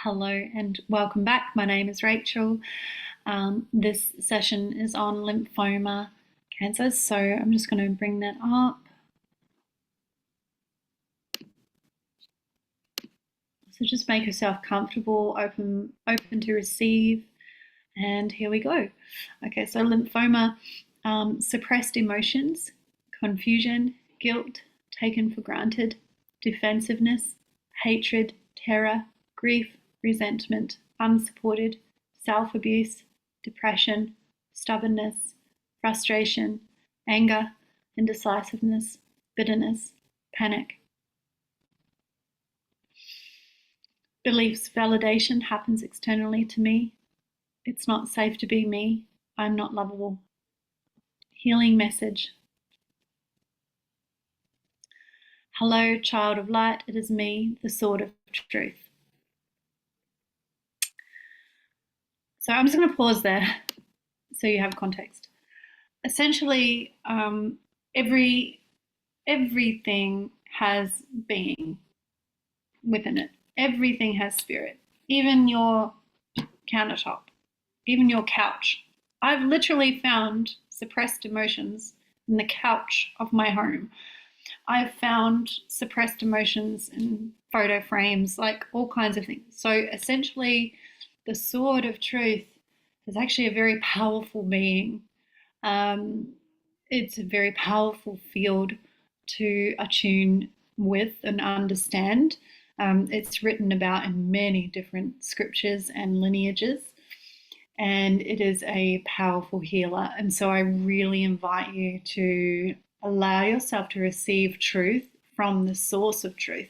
Hello and welcome back. My name is Rachel. This session is on lymphoma cancer, so I'm just going to bring that up. So just make yourself comfortable, open to receive, and here we go. Okay, so lymphoma, suppressed emotions, confusion, guilt, taken for granted, defensiveness, hatred, terror, grief, resentment, unsupported, self-abuse, depression, stubbornness, frustration, anger, indecisiveness, bitterness, panic. Beliefs validation happens externally to me. It's not safe to be me. I'm not lovable. Healing message. Hello, child of light. It is me, the sword of truth. So I'm just going to pause there so you have context. Essentially, everything has being within it. Everything has spirit. Even your countertop, even your couch. I've literally found suppressed emotions in the couch of my home. I've found suppressed emotions in photo frames, like all kinds of things. So essentially, the sword of truth is actually a very powerful being. It's a very powerful field to attune with and understand. It's written about in many different scriptures and lineages, and it is a powerful healer. And so I really invite you to allow yourself to receive truth from the source of truth.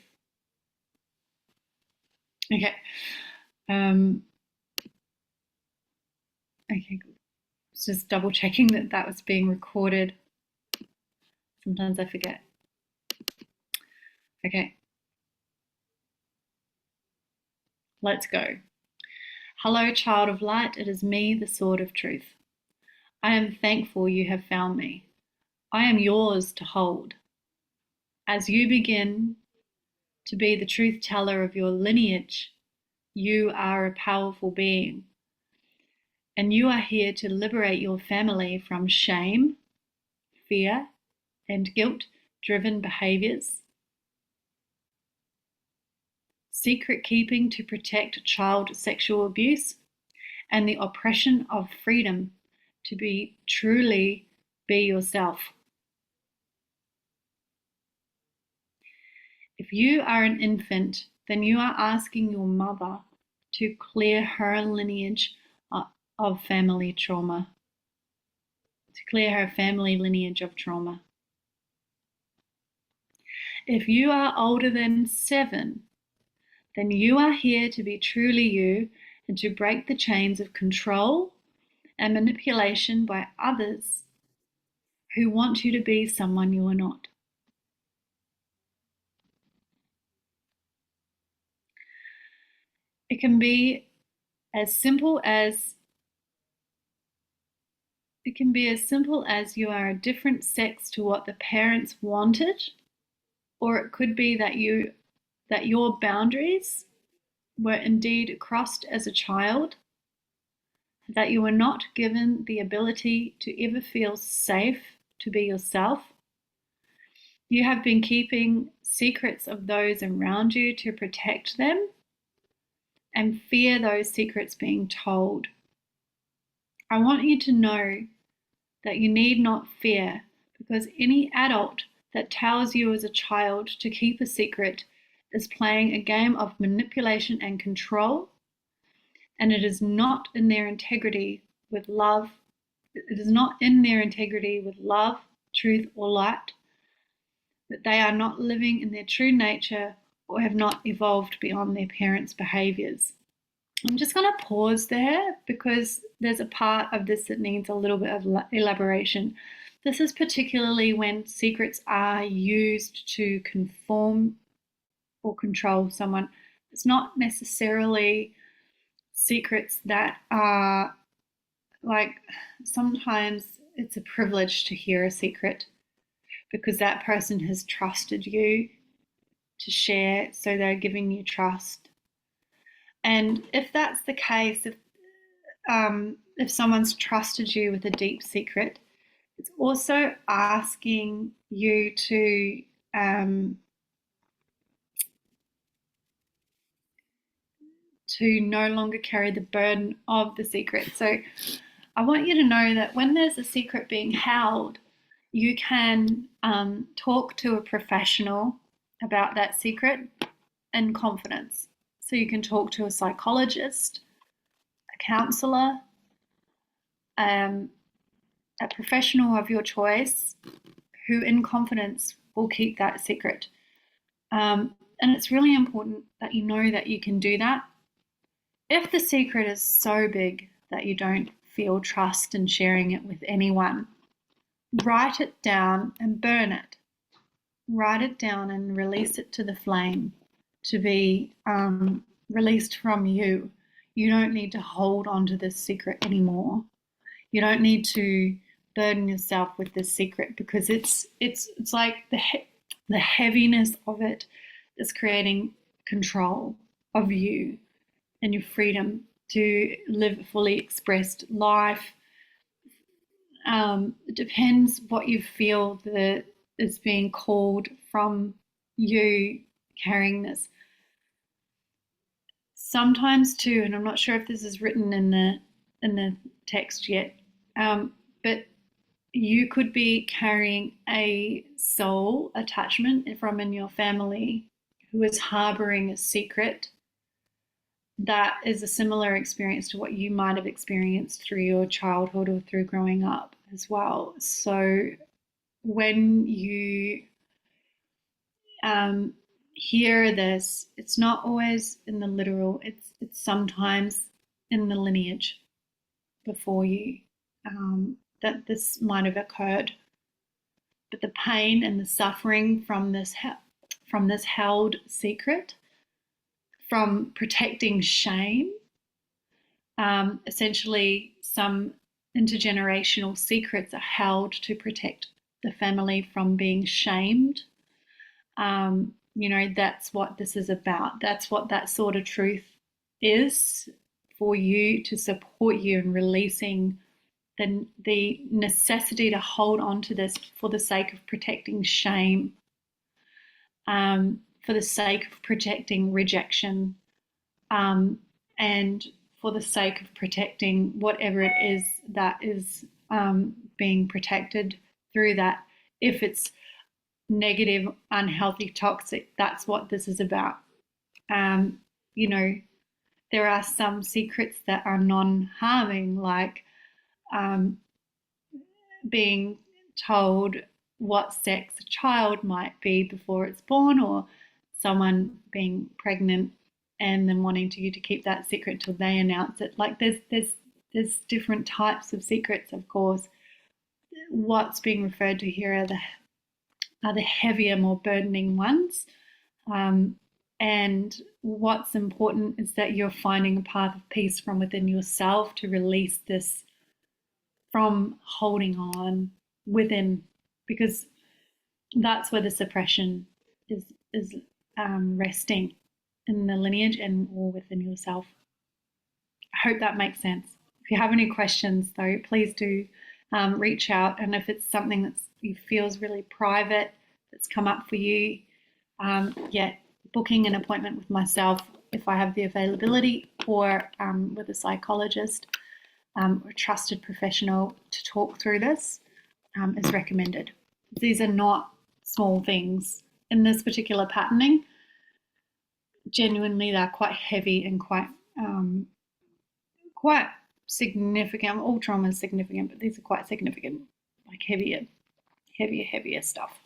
Okay. Okay, good. Just double checking that that was being recorded. Sometimes I forget. Okay. Let's go. Hello, child of light. It is me, the sword of truth. I am thankful you have found me. I am yours to hold. As you begin to be the truth teller of your lineage, you are a powerful being. And you are here to liberate your family from shame, fear, and guilt-driven behaviors, secret keeping to protect child sexual abuse, and the oppression of freedom to be truly be yourself. If you are an infant, then you are asking your mother to clear her lineage of family trauma, to clear her family lineage of trauma. If you are older than 7, then you are here to be truly you and to break the chains of control and manipulation by others who want you to be someone you are not. It can be as simple as you are a different sex to what the parents wanted, or it could be that your boundaries were indeed crossed as a child, that you were not given the ability to ever feel safe to be yourself. You have been keeping secrets of those around you to protect them and fear those secrets being told. I want you to know that you need not fear, because any adult that tells you as a child to keep a secret is playing a game of manipulation and control, and it is not in their integrity with love. It is not in their integrity with love, truth, or light, that they are not living in their true nature or have not evolved beyond their parents' behaviors. I'm just going to pause there because there's a part of this that needs a little bit of elaboration. This is particularly when secrets are used to conform or control someone. It's not necessarily secrets that are like, sometimes it's a privilege to hear a secret because that person has trusted you to share, so they're giving you trust. And if that's the case, if someone's trusted you with a deep secret, it's also asking you to no longer carry the burden of the secret. So I want you to know that when there's a secret being held, you can talk to a professional about that secret in confidence. So you can talk to a psychologist, a counselor, a professional of your choice who in confidence will keep that secret. And it's really important that you know that you can do that. If the secret is so big that you don't feel trust in sharing it with anyone, write it down and burn it. Write it down and release it to the flame to be released from you. You don't need to hold on to this secret anymore. You don't need to burden yourself with this secret, because it's like the heaviness of it is creating control of you and your freedom to live a fully expressed life. It depends what you feel that is being called from you carrying this. Sometimes too, and I'm not sure if this is written in the text yet, but you could be carrying a soul attachment from in your family who is harboring a secret that is a similar experience to what you might have experienced through your childhood or through growing up as well. So when you hear this, it's not always in the literal, it's sometimes in the lineage before you that this might have occurred. But the pain and the suffering from this held secret, from protecting shame, essentially some intergenerational secrets are held to protect the family from being shamed. That's what this is about. That's what that sort of truth is, for you to support you in releasing the necessity to hold on to this for the sake of protecting shame, for the sake of protecting rejection, and for the sake of protecting whatever it is that is being protected through that. If it's negative, unhealthy, toxic, that's what this is about. There are some secrets that are non-harming, like being told what sex a child might be before it's born, or someone being pregnant and then wanting you to keep that secret till they announce it. Like there's different types of secrets, of course. What's being referred to here are the heavier, more burdening ones. And what's important is that you're finding a path of peace from within yourself to release this from holding on within, because that's where the suppression is resting, in the lineage and or within yourself. I hope that makes sense. If you have any questions, though, please do reach out. And if it's something that you feels really private that's come up for you, booking an appointment with myself if I have the availability, or with a psychologist or a trusted professional to talk through this is recommended. These are not small things. In this particular patterning, genuinely they're quite heavy and quite significant. All trauma is significant, but these are quite significant, like heavier stuff.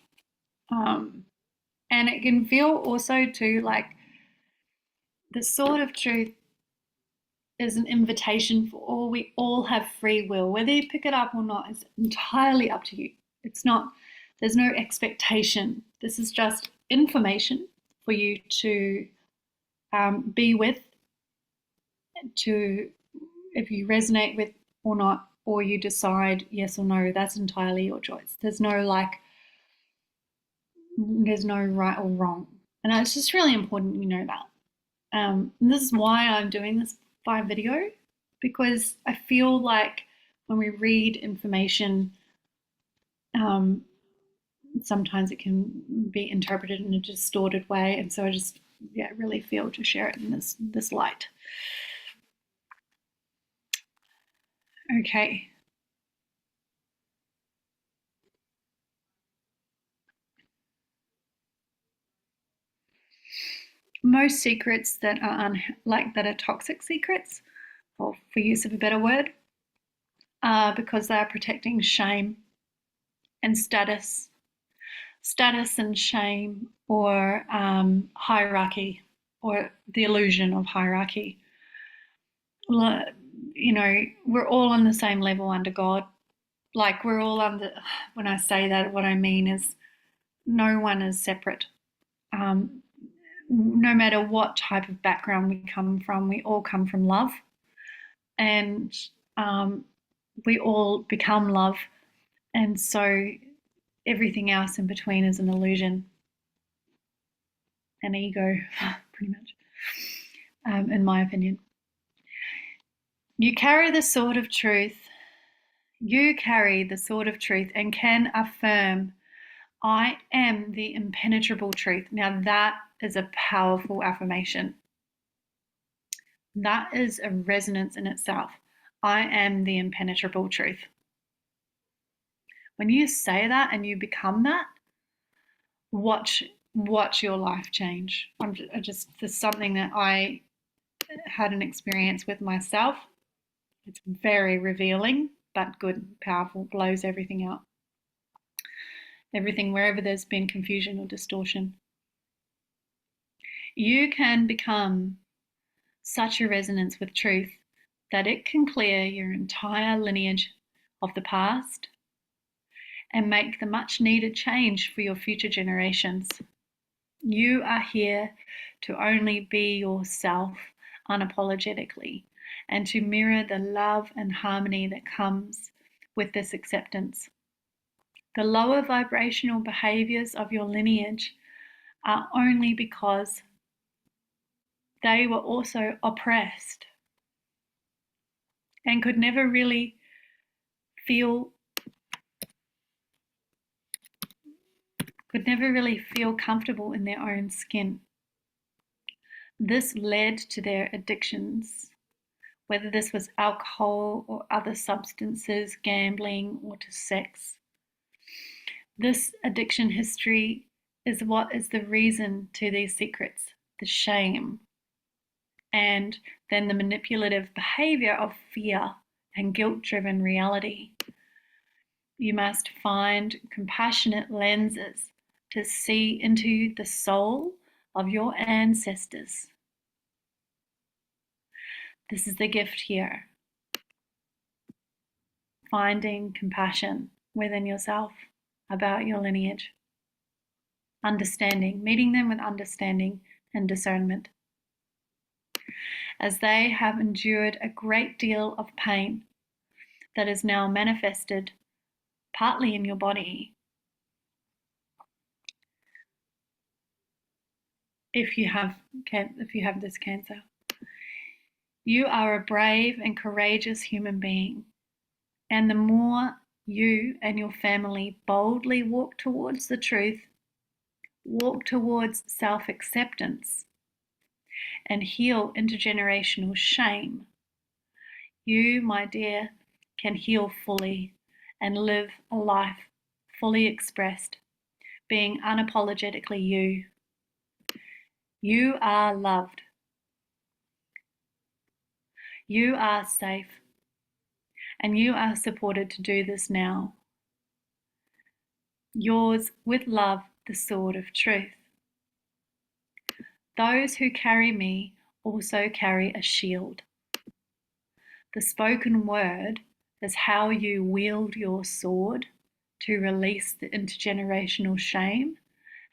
And it can feel also too like the sword of truth is an invitation for all. We all have free will. Whether you pick it up or not is entirely up to you. There's no expectation. This is just information for you to be with, if you resonate with or not, or you decide yes or no. That's entirely your choice. There's no right or wrong. And it's just really important you know that. This is why I'm doing this by video, because I feel like when we read information, um, sometimes it can be interpreted in a distorted way, and so I just really feel to share it in this light. Okay. Most secrets that are that are toxic secrets, or for use of a better word, are because they are protecting shame and status and shame, or hierarchy, or the illusion of hierarchy. You know, we're all on the same level under God. Like, we're all under, when I say that, what I mean is no one is separate. No matter what type of background we come from, we all come from love, and we all become love. And so everything else in between is an illusion, an ego, pretty much, in my opinion. You carry the sword of truth. You carry the sword of truth and can affirm, I am the impenetrable truth. Now that is a powerful affirmation. That is a resonance in itself. I am the impenetrable truth. When you say that and you become that, watch your life change. There's something that I had an experience with myself. It's very revealing, but good, powerful, blows everything out. Everything, wherever there's been confusion or distortion. You can become such a resonance with truth that it can clear your entire lineage of the past and make the much needed change for your future generations. You are here to only be yourself unapologetically, and to mirror the love and harmony that comes with this acceptance. The lower vibrational behaviors of your lineage are only because they were also oppressed and could never really feel comfortable in their own skin. This led to their addictions, whether this was alcohol or other substances, gambling, or to sex. This addiction history is what is the reason to these secrets, the shame, and then the manipulative behavior of fear and guilt-driven reality. You must find compassionate lenses to see into the soul of your ancestors. This is the gift here. Finding compassion within yourself about your lineage. Understanding, meeting them with understanding and discernment. As they have endured a great deal of pain that is now manifested partly in your body. If you have this cancer, you are a brave and courageous human being, and the more you and your family boldly walk towards the truth, walk towards self-acceptance, and heal intergenerational shame, you, my dear, can heal fully and live a life fully expressed, being unapologetically you. You are loved. You are safe. And you are supported to do this now. Yours with love, the sword of truth. Those who carry me also carry a shield. The spoken word is how you wield your sword to release the intergenerational shame,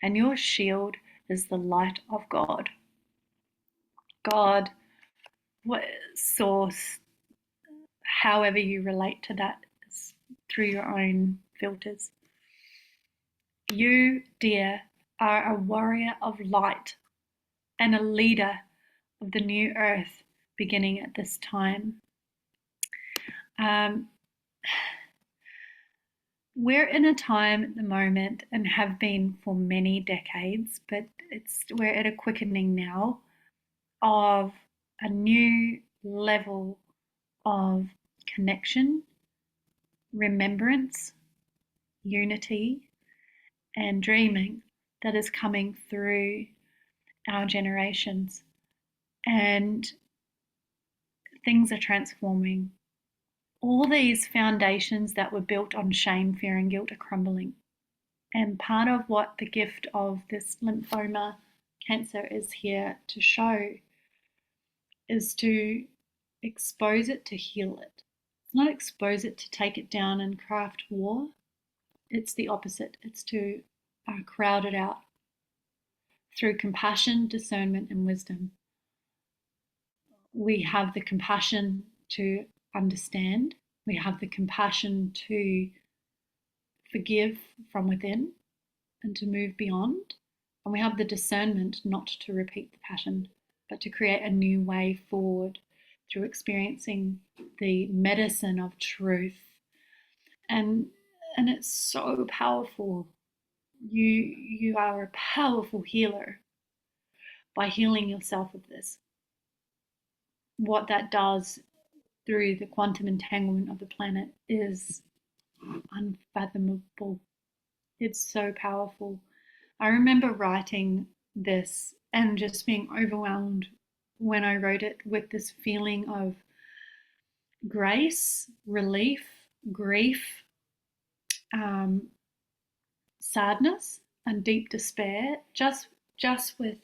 and your shield is the light of God. God, what source, however you relate to that, is through your own filters. You, dear, are a warrior of light and a leader of the new earth beginning at this time. We're in a time at the moment, and have been for many decades, but we're at a quickening now of a new level of connection, remembrance, unity, and dreaming that is coming through our generations. And things are transforming. All these foundations that were built on shame, fear, and guilt are crumbling. And part of what the gift of this lymphoma cancer is here to show is to expose it, to heal it. It's not expose it to take it down and craft war. It's the opposite. It's to crowd it out through compassion, discernment, and wisdom. We have the compassion to understand. We have the compassion to forgive from within and to move beyond. And we have the discernment not to repeat the pattern, but to create a new way forward through experiencing the medicine of truth. And it's so powerful. You are a powerful healer by healing yourself of this. What that does through the quantum entanglement of the planet is unfathomable. It's so powerful. I remember writing this and just being overwhelmed when I wrote it with this feeling of grace, relief, grief, sadness, and deep despair, just with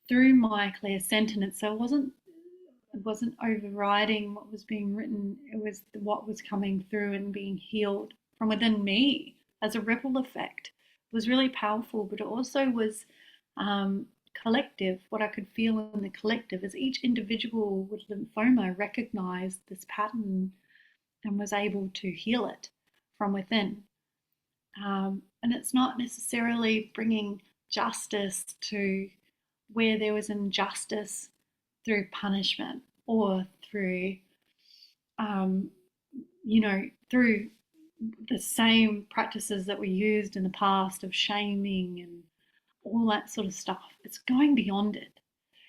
through my clear sentence. So it wasn't overriding what was being written. It was what was coming through and being healed from within me as a ripple effect. It was really powerful, but it also was collective. What I could feel in the collective is each individual with lymphoma recognized this pattern and was able to heal it from within. And it's not necessarily bringing justice to where there was injustice through punishment or through, through the same practices that were used in the past of shaming and all that sort of stuff. It's going beyond it.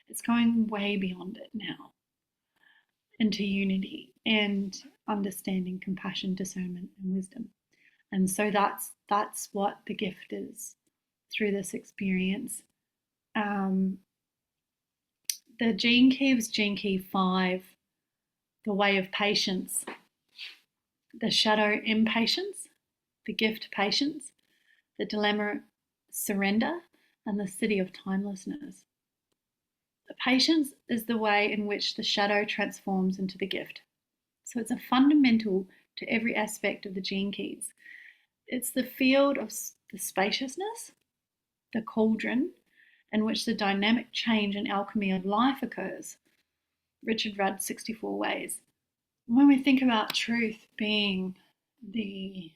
It's going way beyond it now into unity and understanding, compassion, discernment, and wisdom. And so that's what the gift is through this experience. The gene key was gene key 5, the way of patience, the shadow impatience, the gift patience, the dilemma surrender, and the city of timelessness. The patience is the way in which the shadow transforms into the gift. So it's a fundamental to every aspect of the gene keys. It's the field of the spaciousness, the cauldron, in which the dynamic change and alchemy of life occurs. Richard Rudd's 64 Ways. When we think about truth being the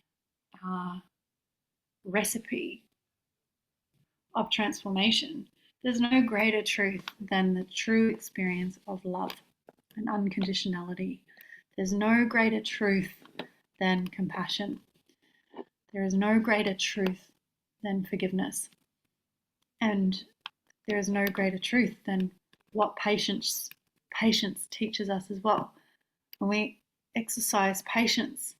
recipe of transformation, there's no greater truth than the true experience of love and unconditionality. There's no greater truth than compassion. There is no greater truth than forgiveness. And there is no greater truth than what patience teaches us as well. When we exercise patience,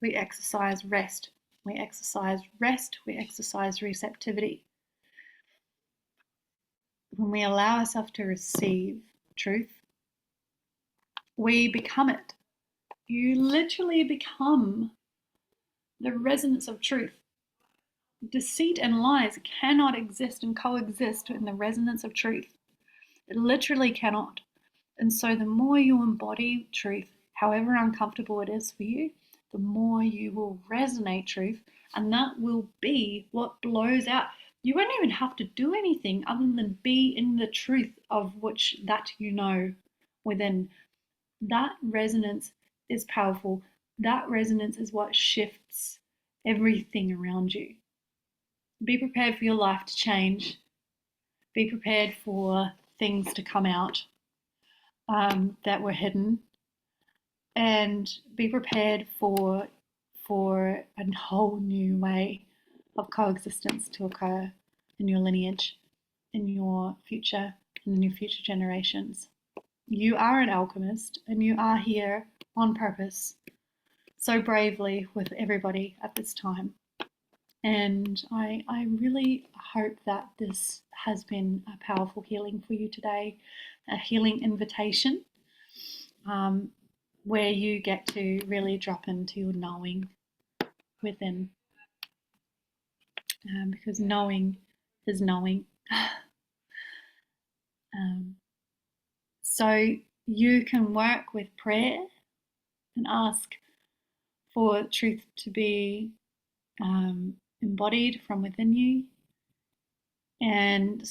we exercise rest. We exercise rest, we exercise receptivity. When we allow ourselves to receive truth, we become it. You literally become the resonance of truth. Deceit and lies cannot exist and coexist in the resonance of truth. It literally cannot. And so the more you embody truth, however uncomfortable it is for you, the more you will resonate truth, and that will be what blows out. You won't even have to do anything other than be in the truth of which that you know within. That resonance is powerful. That resonance is what shifts everything around you. Be prepared for your life to change. Be prepared for things to come out that were hidden, and be prepared for a whole new way of coexistence to occur in your lineage, in your future, in your future generations. You are an alchemist, and you are here on purpose, so bravely with everybody at this time. And I really hope that this has been a powerful healing for you today, a healing invitation, where you get to really drop into your knowing within, because knowing is knowing. So you can work with prayer and ask for truth to be embodied from within you. And,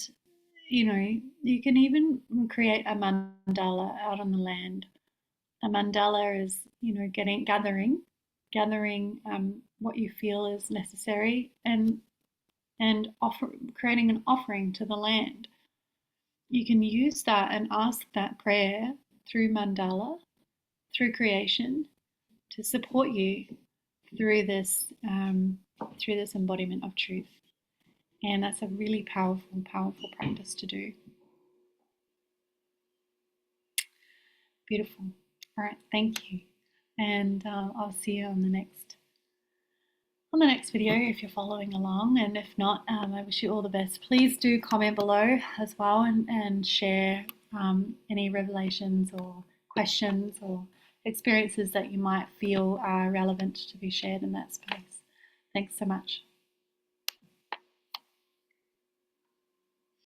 you can even create a mandala out on the land. A mandala is, gathering what you feel is necessary, and creating an offering to the land. You can use that and ask that prayer through mandala, through creation, to support you through this embodiment of truth. And that's a really powerful practice to do. Beautiful. All right, thank you. And I'll see you on the next video if you're following along. And if not, I wish you all the best. Please do comment below as well, and share any revelations or questions or experiences that you might feel are relevant to be shared in that space. Thanks so much.